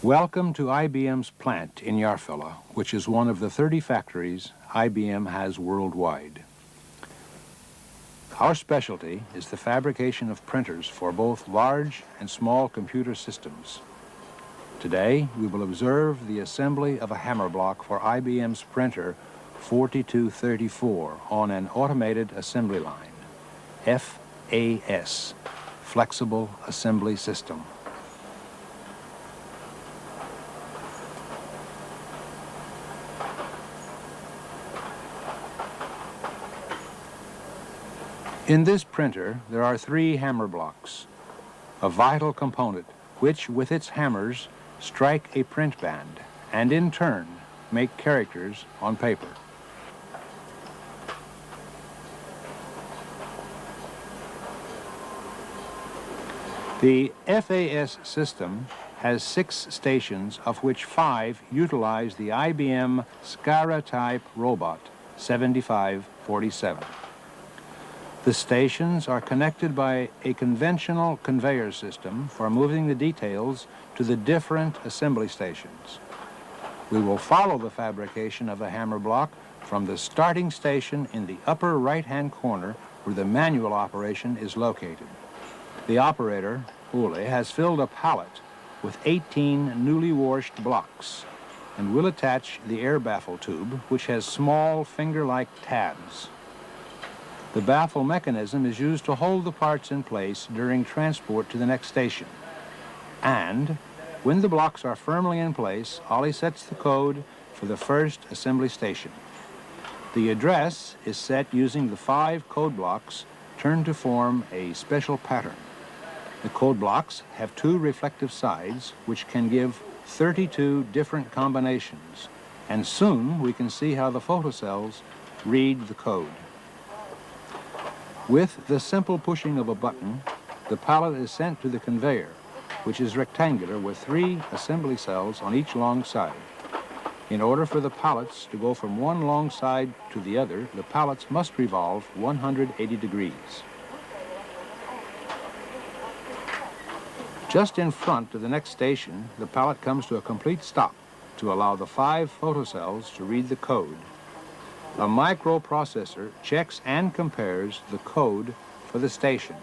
Welcome to IBM's plant in Järfälla, which is one of the 30 factories IBM has worldwide. Our specialty is the fabrication of printers for both large and small computer systems. Today, we will observe the assembly of a hammer block for IBM's printer 4234 on an automated assembly line, FAS, Flexible Assembly System. In this printer, there are 3 hammer blocks, a vital component which, with its hammers, strike a print band and, in turn, make characters on paper. The FAS system has 6 stations, of which 5 utilize the IBM SCARA-type robot 7547. The stations are connected by a conventional conveyor system for moving the details to the different assembly stations. We will follow the fabrication of a hammer block from the starting station in the upper right-hand corner where the manual operation is located. The operator, Ole, has filled a pallet with 18 newly washed blocks and will attach the air baffle tube, which has small finger-like tabs. The baffle mechanism is used to hold the parts in place during transport to the next station. And when the blocks are firmly in place, Ollie sets the code for the first assembly station. The address is set using the 5 code blocks turned to form a special pattern. The code blocks have 2 reflective sides, which can give 32 different combinations, and soon we can see how the photocells read the code. With the simple pushing of a button, the pallet is sent to the conveyor, which is rectangular with 3 assembly cells on each long side. In order for the pallets to go from one long side to the other, the pallets must revolve 180 degrees. Just in front of the next station, the pallet comes to a complete stop to allow the 5 photocells to read the code. A microprocessor checks and compares the code for the station.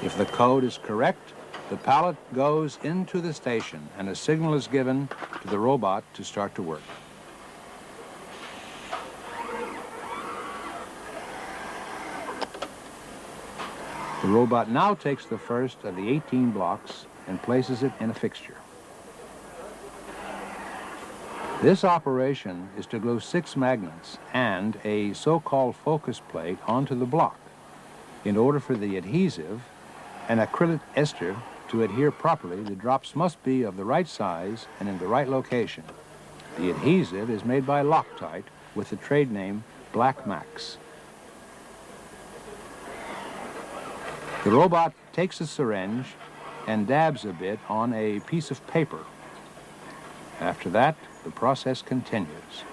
If the code is correct, the pallet goes into the station and a signal is given to the robot to start to work. The robot now takes the first of the 18 blocks and places it in a fixture. This operation is to glue 6 magnets and a so-called focus plate onto the block. In order for the adhesive and acrylic ester to adhere properly, the drops must be of the right size and in the right location. The adhesive is made by Loctite with the trade name Black Max. The robot takes a syringe and dabs a bit on a piece of paper. After that, the process continues.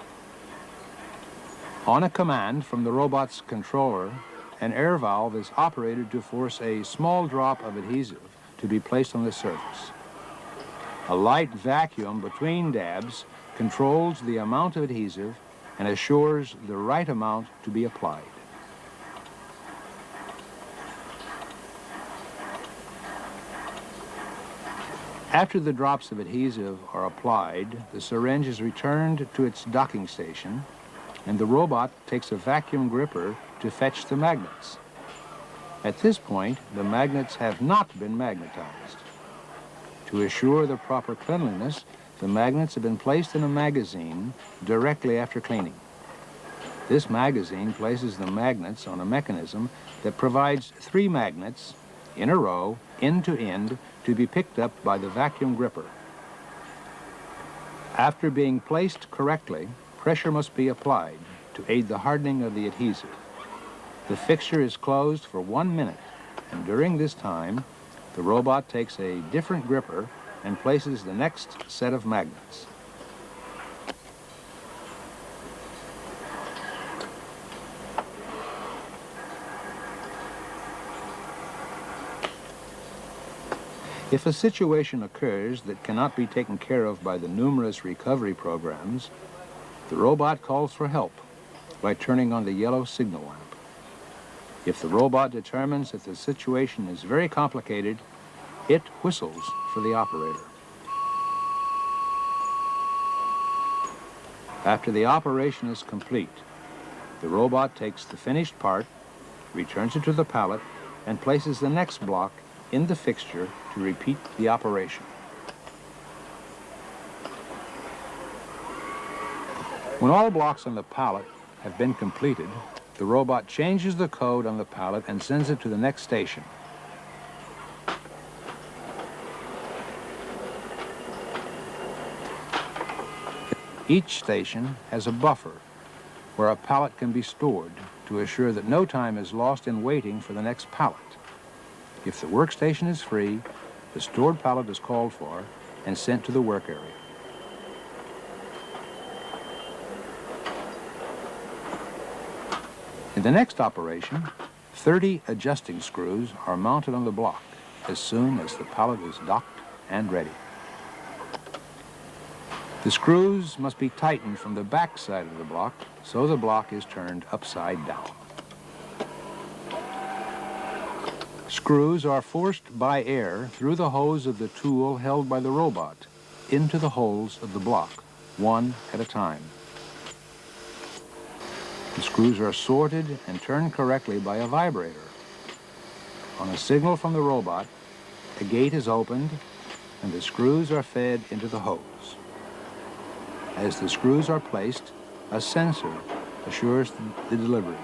On a command from the robot's controller, an air valve is operated to force a small drop of adhesive to be placed on the surface. A light vacuum between dabs controls the amount of adhesive and assures the right amount to be applied. After the drops of adhesive are applied, the syringe is returned to its docking station, and the robot takes a vacuum gripper to fetch the magnets. At this point, the magnets have not been magnetized. To assure the proper cleanliness, the magnets have been placed in a magazine directly after cleaning. This magazine places the magnets on a mechanism that provides 3 magnets in a row, end to end, to be picked up by the vacuum gripper. After being placed correctly, pressure must be applied to aid the hardening of the adhesive. The fixture is closed for 1 minute, and during this time, the robot takes a different gripper and places the next set of magnets. If a situation occurs that cannot be taken care of by the numerous recovery programs, the robot calls for help by turning on the yellow signal lamp. If the robot determines that the situation is very complicated, it whistles for the operator. After the operation is complete, the robot takes the finished part, returns it to the pallet, and places the next block in the fixture to repeat the operation. When all blocks on the pallet have been completed, the robot changes the code on the pallet and sends it to the next station. Each station has a buffer where a pallet can be stored to assure that no time is lost in waiting for the next pallet. If the workstation is free, the stored pallet is called for and sent to the work area. In the next operation, 30 adjusting screws are mounted on the block as soon as the pallet is docked and ready. The screws must be tightened from the back side of the block so the block is turned upside down. Screws are forced by air through the hose of the tool held by the robot into the holes of the block, one at a time. The screws are sorted and turned correctly by a vibrator. On a signal from the robot, a gate is opened and the screws are fed into the hose. As the screws are placed, a sensor assures the delivery.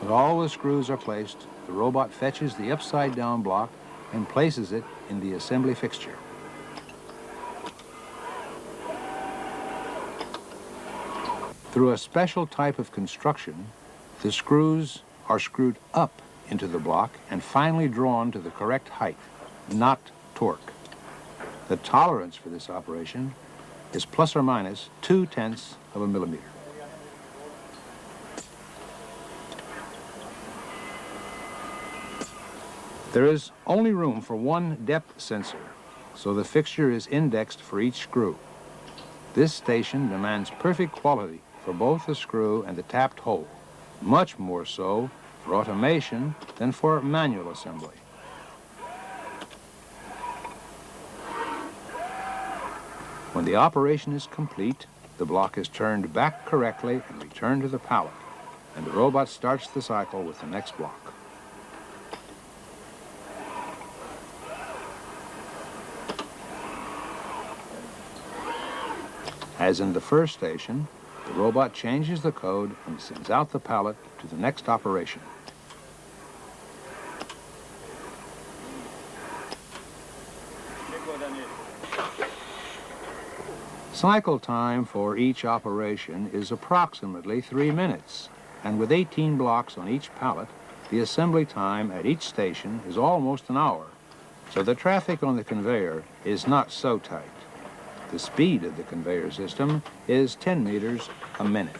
When all the screws are placed, the robot fetches the upside-down block and places it in the assembly fixture. Through a special type of construction, the screws are screwed up into the block and finally drawn to the correct height, not torque. The tolerance for this operation is plus or minus 0.2 of a millimeter. There is only room for one depth sensor, so the fixture is indexed for each screw. This station demands perfect quality for both the screw and the tapped hole, much more so for automation than for manual assembly. When the operation is complete, the block is turned back correctly and returned to the pallet, and the robot starts the cycle with the next block. As in the first station, the robot changes the code and sends out the pallet to the next operation. Cycle time for each operation is approximately 3 minutes, and with 18 blocks on each pallet, the assembly time at each station is almost an hour, so the traffic on the conveyor is not so tight. The speed of the conveyor system is 10 meters a minute.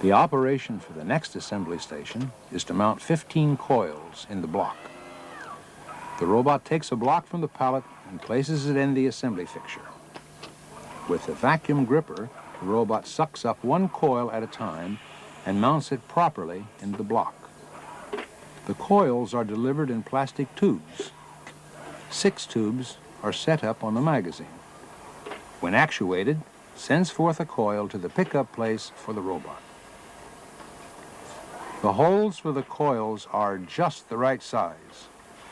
The operation for the next assembly station is to mount 15 coils in the block. The robot takes a block from the pallet and places it in the assembly fixture. With the vacuum gripper, the robot sucks up one coil at a time and mounts it properly in the block. The coils are delivered in plastic tubes. 6 tubes are set up on the magazine. When actuated, sends forth a coil to the pickup place for the robot. The holes for the coils are just the right size.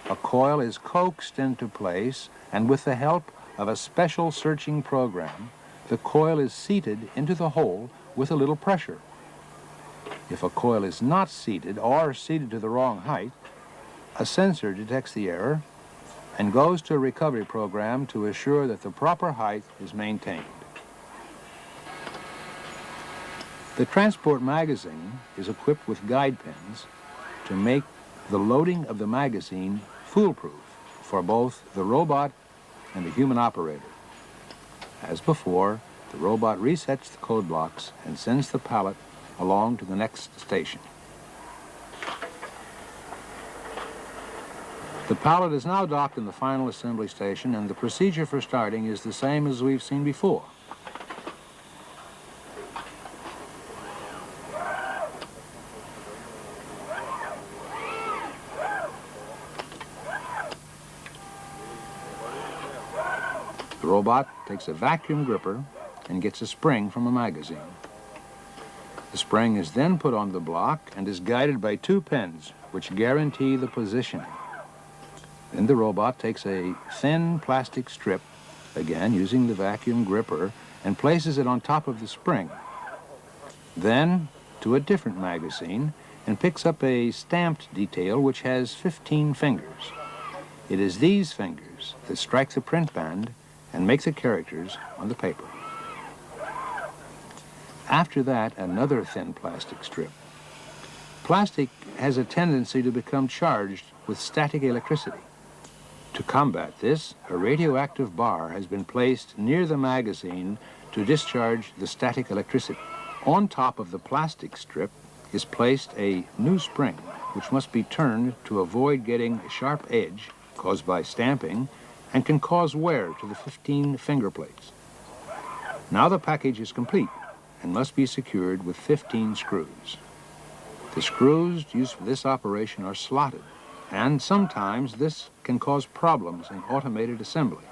A coil is coaxed into place, and with the help of a special searching program, the coil is seated into the hole with a little pressure. If a coil is not seated or seated to the wrong height, a sensor detects the error and goes to a recovery program to assure that the proper height is maintained. The transport magazine is equipped with guide pins to make the loading of the magazine foolproof for both the robot and the human operator. As before, the robot resets the code blocks and sends the pallet along to the next station. The pallet is now docked in the final assembly station, and the procedure for starting is the same as we've seen before. The robot takes a vacuum gripper and gets a spring from a magazine. The spring is then put on the block and is guided by two pins, which guarantee the positioning. Then the robot takes a thin plastic strip, again using the vacuum gripper, and places it on top of the spring. Then to a different magazine and picks up a stamped detail which has 15 fingers. It is these fingers that strike the print band and make the characters on the paper. After that, another thin plastic strip. Plastic has a tendency to become charged with static electricity. To combat this, a radioactive bar has been placed near the magazine to discharge the static electricity. On top of the plastic strip is placed a new spring, which must be turned to avoid getting a sharp edge caused by stamping and can cause wear to the 15 finger plates. Now the package is complete and must be secured with 15 screws. The screws used for this operation are slotted, and sometimes this can cause problems in automated assembly.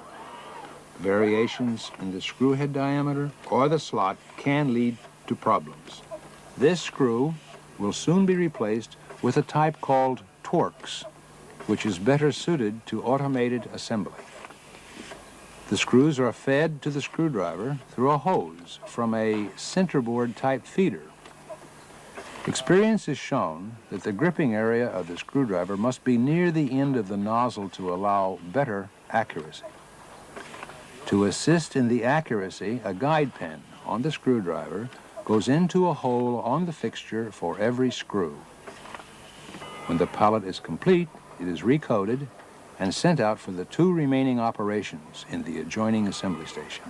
Variations in the screw head diameter or the slot can lead to problems. This screw will soon be replaced with a type called Torx, which is better suited to automated assembly. The screws are fed to the screwdriver through a hose from a centerboard type feeder. Experience has shown that the gripping area of the screwdriver must be near the end of the nozzle to allow better accuracy. To assist in the accuracy, a guide pin on the screwdriver goes into a hole on the fixture for every screw. When the pallet is complete, it is recoded and sent out for the two remaining operations in the adjoining assembly station.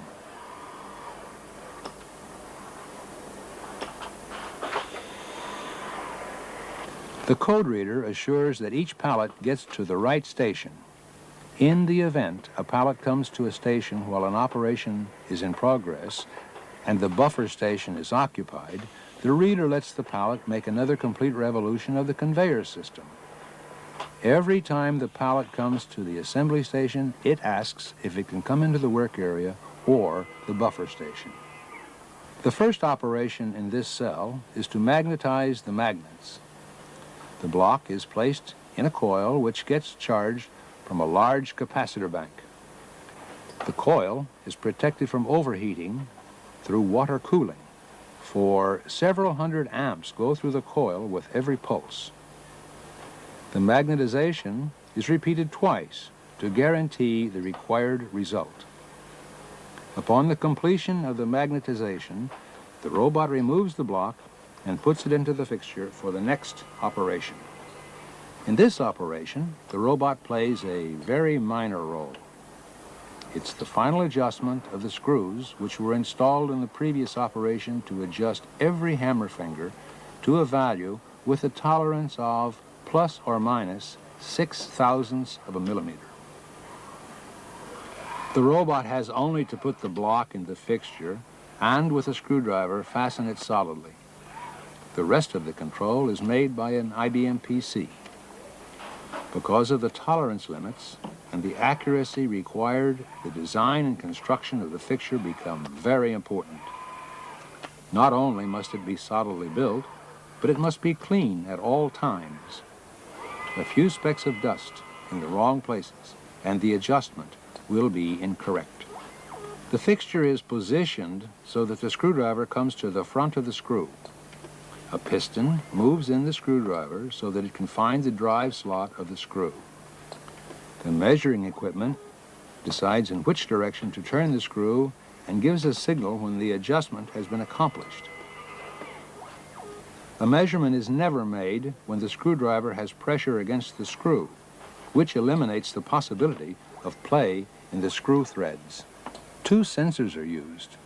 The code reader assures that each pallet gets to the right station. In the event a pallet comes to a station while an operation is in progress and the buffer station is occupied, the reader lets the pallet make another complete revolution of the conveyor system. Every time the pallet comes to the assembly station, it asks if it can come into the work area or the buffer station. The first operation in this cell is to magnetize the magnets. The block is placed in a coil which gets charged from a large capacitor bank. The coil is protected from overheating through water cooling, for several hundred amps go through the coil with every pulse. The magnetization is repeated twice to guarantee the required result. Upon the completion of the magnetization, the robot removes the block and puts it into the fixture for the next operation. In this operation, the robot plays a very minor role. It's the final adjustment of the screws which were installed in the previous operation to adjust every hammer finger to a value with a tolerance of plus or minus 0.006 of a millimeter. The robot has only to put the block in the fixture and with a screwdriver fasten it solidly. The rest of the control is made by an IBM PC. Because of the tolerance limits and the accuracy required, the design and construction of the fixture become very important. Not only must it be solidly built, but it must be clean at all times. A few specks of dust in the wrong places, and the adjustment will be incorrect. The fixture is positioned so that the screwdriver comes to the front of the screw. A piston moves in the screwdriver so that it can find the drive slot of the screw. The measuring equipment decides in which direction to turn the screw and gives a signal when the adjustment has been accomplished. A measurement is never made when the screwdriver has pressure against the screw, which eliminates the possibility of play in the screw threads. Two sensors are used.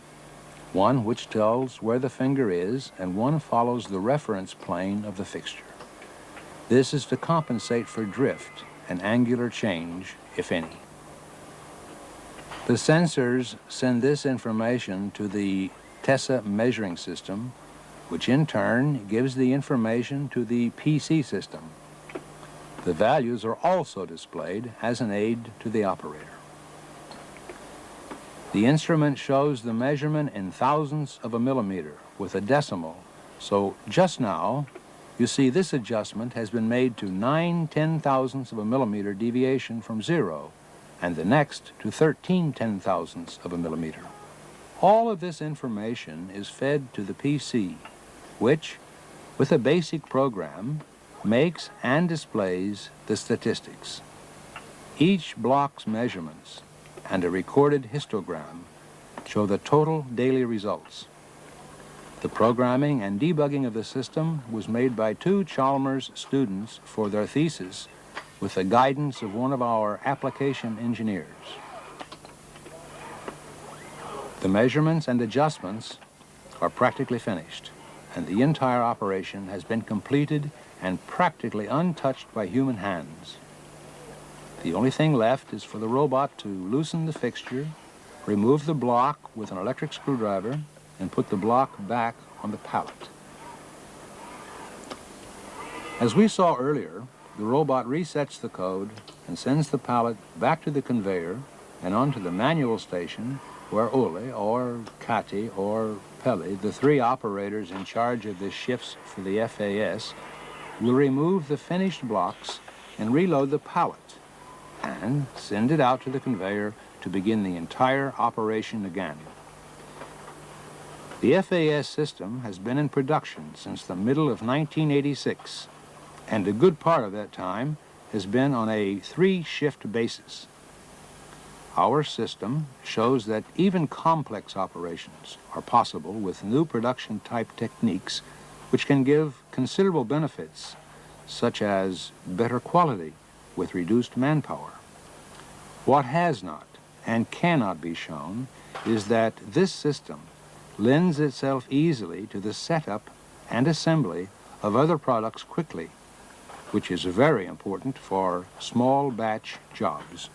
One which tells where the finger is, and one follows the reference plane of the fixture. This is to compensate for drift an angular change, if any. The sensors send this information to the Tessa measuring system, which in turn gives the information to the PC system. The values are also displayed as an aid to the operator. The instrument shows the measurement in thousandths of a millimeter with a decimal, so just now you see this adjustment has been made to 9 ten-thousandths of a millimeter deviation from zero, and the next to 13 ten-thousandths of a millimeter. All of this information is fed to the PC, which, with a basic program, makes and displays the statistics. Each block's measurements and a recorded histogram show the total daily results. The programming and debugging of the system was made by 2 Chalmers students for their thesis with the guidance of one of our application engineers. The measurements and adjustments are practically finished, and the entire operation has been completed and practically untouched by human hands. The only thing left is for the robot to loosen the fixture, remove the block with an electric screwdriver, and put the block back on the pallet. As we saw earlier, the robot resets the code and sends the pallet back to the conveyor and onto the manual station where Ole, or Kati, or Pelle, the 3 operators in charge of the shifts for the FAS, will remove the finished blocks and reload the pallet and send it out to the conveyor to begin the entire operation again. The FAS system has been in production since the middle of 1986, and a good part of that time has been on a 3-shift basis. Our system shows that even complex operations are possible with new production-type techniques which can give considerable benefits, such as better quality with reduced manpower. What has not and cannot be shown is that this system lends itself easily to the setup and assembly of other products quickly, which is very important for small batch jobs.